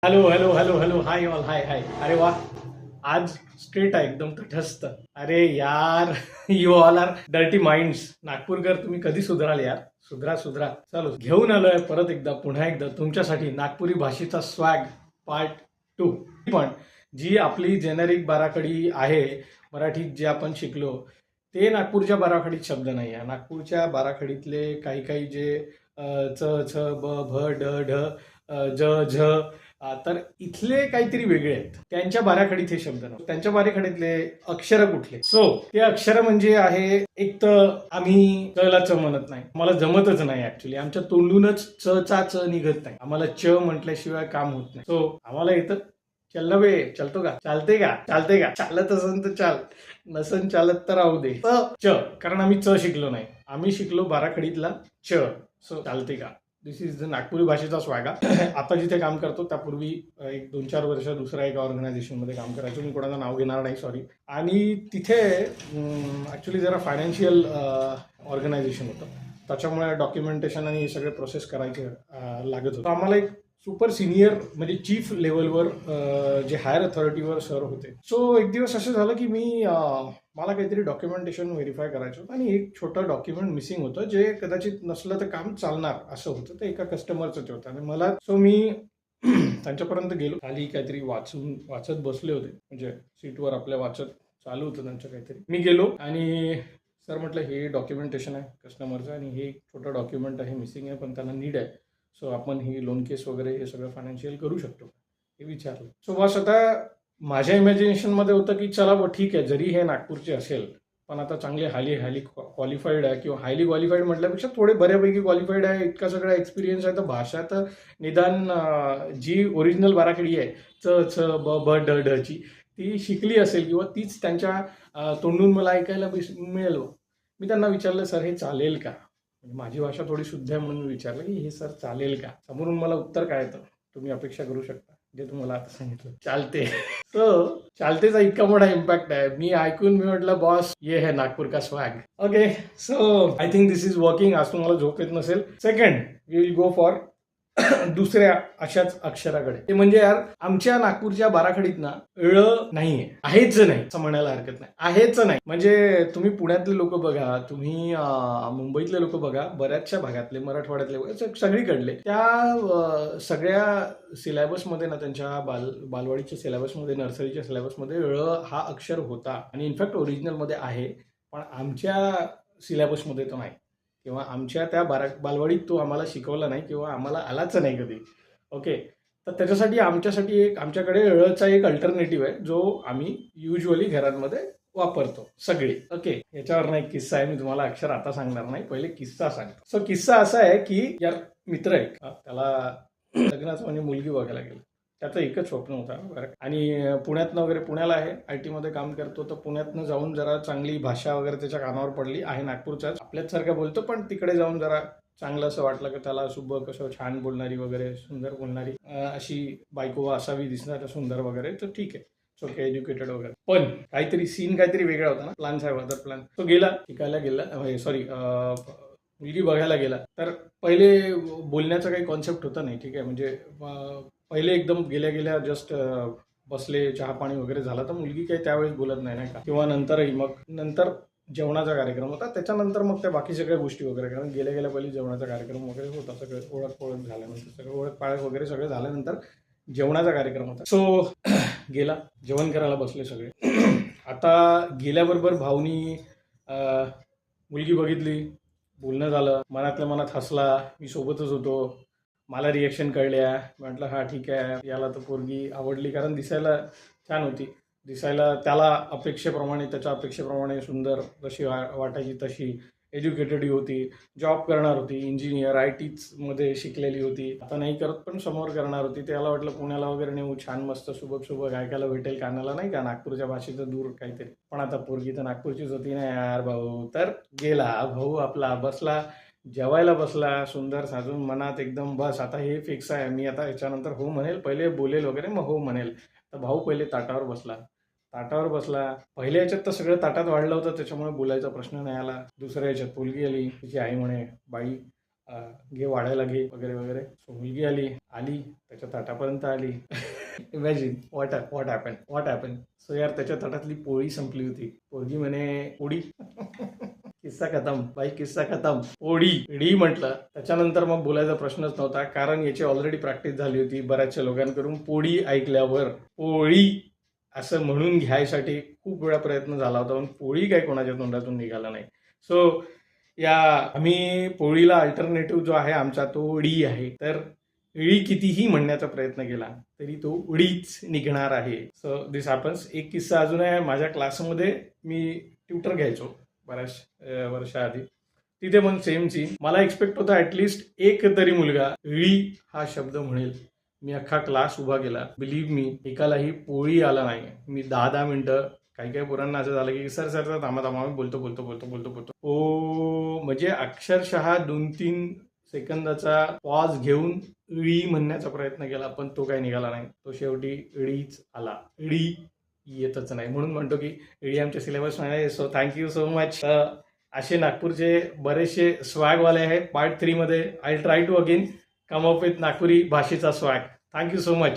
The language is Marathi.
Hello hello hello hello hi all hi hi. अरे वा, आज स्ट्रेट आहे एकदम तटस्थ. अरे यार, you all are dirty minds. नागपूरकर तुम्ही कधी सुधराल यार? सुधरा सुधरा. चलो, घेऊन आलोय परत एकदा, पुन्हा एकदा तुमच्यासाठी नागपुरी भाषेचा स्वॅग पार्ट 2. पण जी आपली जेनेरिक बाराखडी आहे मराठीत जे आपण शिकलो, ते नागपूरच्या बाराखडीत शब्द नाही आहे. नागपूरच्या बाराखडीतले काही काही जे च छ ब भ ड ढ ज झ तर इथले काहीतरी वेगळे आहेत. त्यांच्या बाराखडीत हे शब्द नव्हते. त्यांच्या बाराखडीतले अक्षर कुठले? सो ते अक्षर म्हणजे आहे, एक तर आम्ही च ला च म्हणत नाही. मला जमतच नाही ऍक्च्युली. आमच्या तोंडूनच च चा च निघत नाही. आम्हाला च म्हटल्याशिवाय काम होत नाही. सो आम्हाला येतं चल बे, चलतो का, चालते का, चालते का, चालत असेल तर चाल, नसन चालत तर राहू दे. च, कारण आम्ही च शिकलो नाही. आम्ही शिकलो बाराखडीतला च. सो चालते का, दिस इज द नागपुरी भाषेचा स्वागा. आता जिथे काम करतो त्यापूर्वी एक 2-4 वर्ष दुसऱ्या एका ऑर्गनायझेशनमध्ये काम करायचो. मी कोणाचं नाव घेणार नाही, सॉरी. आणि तिथे ॲक्च्युली जरा फायनान्शियल ऑर्गनायझेशन होतं. त्याच्यामुळे डॉक्युमेंटेशन आणि हे सगळे प्रोसेस करायचे लागत होतं. आम्हाला एक सुपर सिनियर म्हणजे चीफ लेवलवर जे हायर अथॉरिटीवर सर होते. सो एक दिवस असं झालं की मी मला काहीतरी डॉक्युमेंटेशन व्हेरीफाय करायचं होतं आणि एक छोटं डॉक्युमेंट मिसिंग होतं, जे कदाचित नसलं तर काम चालणार असं होतं. ते एका कस्टमरचं होतं आणि मला, सो मी त्यांच्यापर्यंत गेलो. खाली काहीतरी वाचत बसले होते, म्हणजे सीटवर आपल्या वाचत चालू होतं त्यांचं काहीतरी. मी गेलो आणि सर म्हटलं, हे डॉक्युमेंटेशन आहे कस्टमरचं आणि हे छोटं डॉक्युमेंट आहे, मिसिंग आहे, पण त्यांना नीड आहे. सो आपण ही लोन केस वगैरे हे सगळं फायनान्शियल करू शकतो हे विचारलं. सो बस आता माझ्या इमॅजिनेशनमध्ये होतं की चला बघ ठीक आहे, जरी हे नागपूरचे असेल पण आता चांगले हायली क्वालिफाईड आहे, किंवा हायली क्वालिफाईड म्हटल्यापेक्षा थोडे बऱ्यापैकी क्वालिफाईड आहे, इतका सगळा एक्सपिरियन्स आहे, तर भाषा तर निदान जी ओरिजिनल बाराखडी आहे च छ ब ब ड ढ ची ती शिकली असेल, किंवा तीच त्यांच्या तोंडून मला ऐकायला मिळेल. मी त्यांना विचारलं, सर हे चालेल का? माझी भाषा थोडी शुद्ध आहे म्हणून मी विचारलं की हे सर चालेल का? समोरून मला उत्तर काय येतं तुम्ही अपेक्षा करू शकता, जे तुम्हाला आता सांगितलं, चालते. सो चालतेचा इतका मोठा इम्पॅक्ट आहे. मी ऐकून मी म्हटलं, बॉस ये है नागपूर का swag. Okay, so I think this is working. आज तुम्हाला झोप येत नसेल. Second, we will go for दुसऱ्या अशाच अक्षराकडे. ते म्हणजे यार, आमच्या नागपूरच्या बाराखडीत ना ळ नाहीये, आहेच नाही असं म्हणायला हरकत नाही. आहेच नाही म्हणजे तुम्ही पुण्यातले लोक बघा, तुम्ही मुंबईतले लोक बघा, बऱ्याचशा भागातले, मराठवाड्यातले, सगळीकडले, त्या सगळ्या सिलेबसमध्ये ना, त्यांच्या बालवाडीच्या सिलेबसमध्ये, नर्सरीच्या सिलेबसमध्ये ळ हा अक्षर होता आणि इनफॅक्ट ओरिजिनलमध्ये आहे, पण आमच्या सिलेबसमध्ये तो नाही, किंवा आमच्या त्या बालवाडीत तो आम्हाला शिकवला नाही, किंवा आम्हाला आलाच नाही कधी. ओके, तर त्याच्यासाठी आमच्याकडे ळचा एक अल्टरनेटिव्ह आहे, जो आम्ही युजली घरांमध्ये वापरतो सगळे. ओके, याच्यावर एक किस्सा आहे. मी तुम्हाला अक्षर आता सांगणार नाही, पहिले किस्सा सांगतो. सो किस्सा असा आहे की यार, मित्र आहे, त्याला लग्नाचं म्हणजे मुलगी बघायला गेलं. त्याचं एकच स्वप्न होतं बरं, आणि पुण्यातनं वगैरे, पुण्याला आहे, IT मध्ये काम करतो, तर पुण्यातनं जाऊन जरा चांगली भाषा वगैरे त्याच्या कानावर पडली. आहे नागपूरचाच, आपल्याच सारखं बोलतो, पण तिकडे जाऊन जरा चांगलं असं वाटलं की त्याला सुबह कसं छान बोलणारी वगैरे, सुंदर बोलणारी अशी बायको असावी, दिसणार सुंदर वगैरे, तर ठीक आहे, ओके, एज्युकेटेड वगैरे. पण काहीतरी सीन काहीतरी वेगळा होता ना, प्लॅन साहेब, अदर प्लॅन. तो गेला शिकायला, गेला, सॉरी, मुलगी बघायला गेला. तर पहिले बोलण्याचा काही कॉन्सेप्ट होता नाही, ठीक आहे, म्हणजे पहिले एकदम गेल्या गेल्या जस्ट बसले, चहा पाणी वगैरे झाला, तर मुलगी काही त्यावेळेस बोलत नाही का, किंवा नंतरही, मग नंतर जेवणाचा कार्यक्रम होता, त्याच्यानंतर मग त्या बाकी सगळ्या गोष्टी वगैरे, कारण गेल्या गेल्या पहिली जेवणाचा कार्यक्रम वगैरे होता, सगळं ओळख झाल्यानंतर, सगळं ओळख वगैरे सगळं झाल्यानंतर जेवणाचा कार्यक्रम होता. सो गेला, जेवण करायला बसले सगळे. आता गेल्याबरोबर भाऊनी मुलगी बघितली, बोलणं झालं, मनातल्या मनात हसला, मी सोबतच होतो, मला रिॲक्शन कळल्या, म्हटलं हा ठीक आहे, याला तर पोरगी आवडली, कारण दिसायला छान होती, दिसायला त्याला अपेक्षेप्रमाणे, त्याच्या अपेक्षेप्रमाणे सुंदर जशी वाटायची तशी, एज्युकेटेड होती, जॉब करणार होती, इंजिनियर, ITच मध्ये शिकलेली होती, आता नाही करत पण समोर करणार होती. त्याला वाटलं पुण्याला वगैरे नेऊ, छान मस्त सुबक ऐकायला भेटेल कानाला, नाही का, नागपूरच्या भाषेचं दूर काहीतरी. पण आता पोरगी तर नागपूरचीच होती ना यार भाऊ. तर गेला भाऊ आपला, बसला, जेवायला बसला, सुंदर साजून, मनात एकदम बस आता हे फिक्स आहे, मी आता याच्यानंतर हो म्हणेल, पहिले बोलेल वगैरे, मग हो म्हणेल. तर भाऊ पहिले ताटावर बसला. पहिल्या याच्यात तर सगळं ताटात वाढलं होतं, त्याच्यामुळे बोलायचा प्रश्न नाही आला. दुसऱ्या याच्यात मुलगी आली, तिची आई म्हणे, बाई घे वाढायला घे वगैरे वगैरे. सो मुलगी आली त्याच्या ताटापर्यंत आली. Imagine what happen. सो यार त्याच्या ताटातली पोळी संपली होती. पोरगी म्हणे पोळी. किस्सा खतम भाई, किस्सा खतम. पोळी म्हटलं. त्याच्यानंतर मग बोलायचा प्रश्नच नव्हता, कारण याची ऑलरेडी प्रॅक्टिस झाली होती बऱ्याचशा लोकांकडून. पोळी ऐकल्यावर पोळी असं म्हणून घ्यायसाठी खूप वेळा प्रयत्न झाला होता, पण पोळी काही कोणाच्या तोंडातून निघाला नाही. सो आम्ही पोळीला अल्टरनेटिव्ह जो आहे आमचा तो उडी आहे. तर इळी कितीही म्हणण्याचा प्रयत्न केला तरी तो उडीच निघणार आहे. So this happens. एक किस्सा अजून आहे. माझ्या क्लासमध्ये मी ट्युटर घ्यायचो बऱ्याच वर्षाआधी. तिथे पण सेम सीन. मला एक्सपेक्ट होता ऍटलिस्ट एक तरी मुलगा इळी हा शब्द म्हणेल. मी अख्खा क्लास उभा केला. बिलीव्ह मी, एकालाही पोळी आला नाही. मी 10 मिनिटं काही पोरांना असं झालं की सर थांबा मी बोलतो. ओ म्हणजे अक्षरशः 2-3 सेकंदाचा पॉज घेऊन इळी म्हणण्याचा प्रयत्न केला, पण तो काही निघाला नाही. तो शेवटी इळीच आला. इळी येतच नाही. म्हणून म्हणतो की इळी आमच्या सिलेबस नाही. So thank you so much. असे नागपूरचे बरेचसे स्वॅगवाले आहे. पार्ट 3 मध्ये I try to again come up with Nagpuri भाषेचा स्वॅग. Thank you so much.